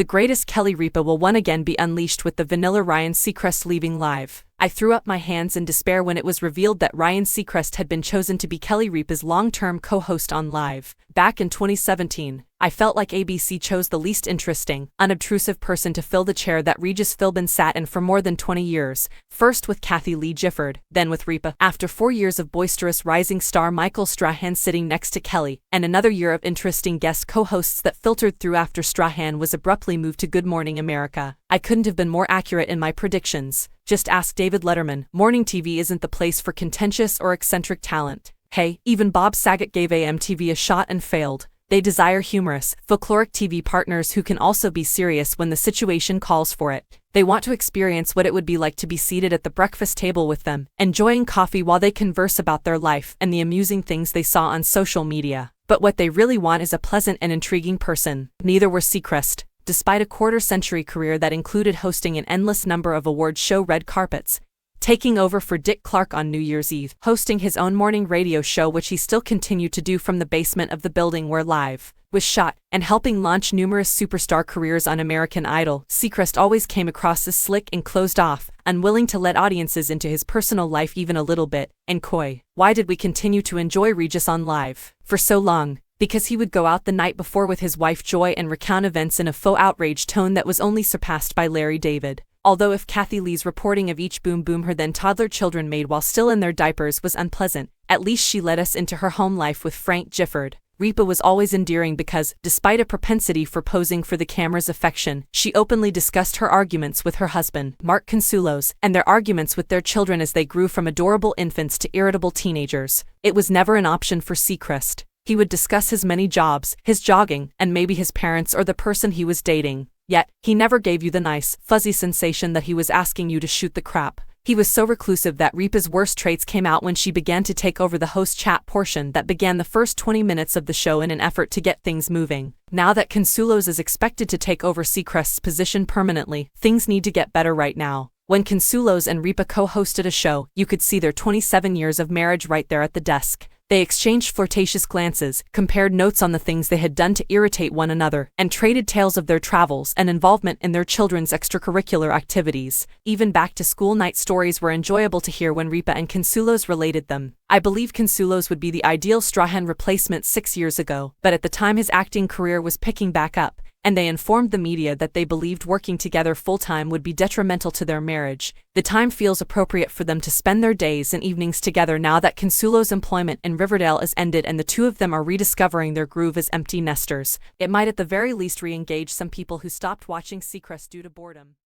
The greatest Kelly Ripa will once again be unleashed with the vanilla Ryan Seacrest leaving Live. I threw up my hands in despair when it was revealed that Ryan Seacrest had been chosen to be Kelly Ripa's long-term co-host on Live. Back in 2017, I felt like ABC chose the least interesting, unobtrusive person to fill the chair that Regis Philbin sat in for more than 20 years, first with Kathie Lee Gifford, then with Ripa. After 4 years of boisterous rising star Michael Strahan sitting next to Kelly, and another year of interesting guest co-hosts that filtered through after Strahan was abruptly moved to Good Morning America, I couldn't have been more accurate in my predictions. Just ask David Letterman. Morning TV isn't the place for contentious or eccentric talent. Hey, even Bob Saget gave AMTV a shot and failed. They desire humorous, folkloric TV partners who can also be serious when the situation calls for it. They want to experience what it would be like to be seated at the breakfast table with them, enjoying coffee while they converse about their life and the amusing things they saw on social media. But what they really want is a pleasant and intriguing person. Neither were Seacrest. Despite a quarter-century career that included hosting an endless number of award show red carpets, taking over for Dick Clark on New Year's Eve, hosting his own morning radio show which he still continued to do from the basement of the building where Live was shot, and helping launch numerous superstar careers on American Idol, Seacrest always came across as slick and closed off, unwilling to let audiences into his personal life even a little bit, and coy. Why did we continue to enjoy Regis on Live for so long? Because he would go out the night before with his wife Joy and recount events in a faux outrage tone that was only surpassed by Larry David. Although if Kathie Lee's reporting of each boom her then toddler children made while still in their diapers was unpleasant, at least she led us into her home life with Frank Gifford. Ripa was always endearing because, despite a propensity for posing for the camera's affection, she openly discussed her arguments with her husband, Mark Consuelos, and their arguments with their children as they grew from adorable infants to irritable teenagers. It was never an option for Seacrest. He would discuss his many jobs, his jogging, and maybe his parents or the person he was dating. Yet, he never gave you the nice, fuzzy sensation that he was asking you to shoot the crap. He was so reclusive that Ripa's worst traits came out when she began to take over the host chat portion that began the first 20 minutes of the show in an effort to get things moving. Now that Consuelos is expected to take over Seacrest's position permanently, things need to get better right now. When Consuelos and Ripa co-hosted a show, you could see their 27 years of marriage right there at the desk. They exchanged flirtatious glances, compared notes on the things they had done to irritate one another, and traded tales of their travels and involvement in their children's extracurricular activities. Even back-to-school night stories were enjoyable to hear when Ripa and Consuelos related them. I believe Consuelos would be the ideal Strahan replacement 6 years ago, but at the time his acting career was picking back up, and they informed the media that they believed working together full-time would be detrimental to their marriage. The time feels appropriate for them to spend their days and evenings together now that Consuelos' employment in Riverdale is ended and the two of them are rediscovering their groove as empty nesters. It might at the very least re-engage some people who stopped watching Seacrest due to boredom.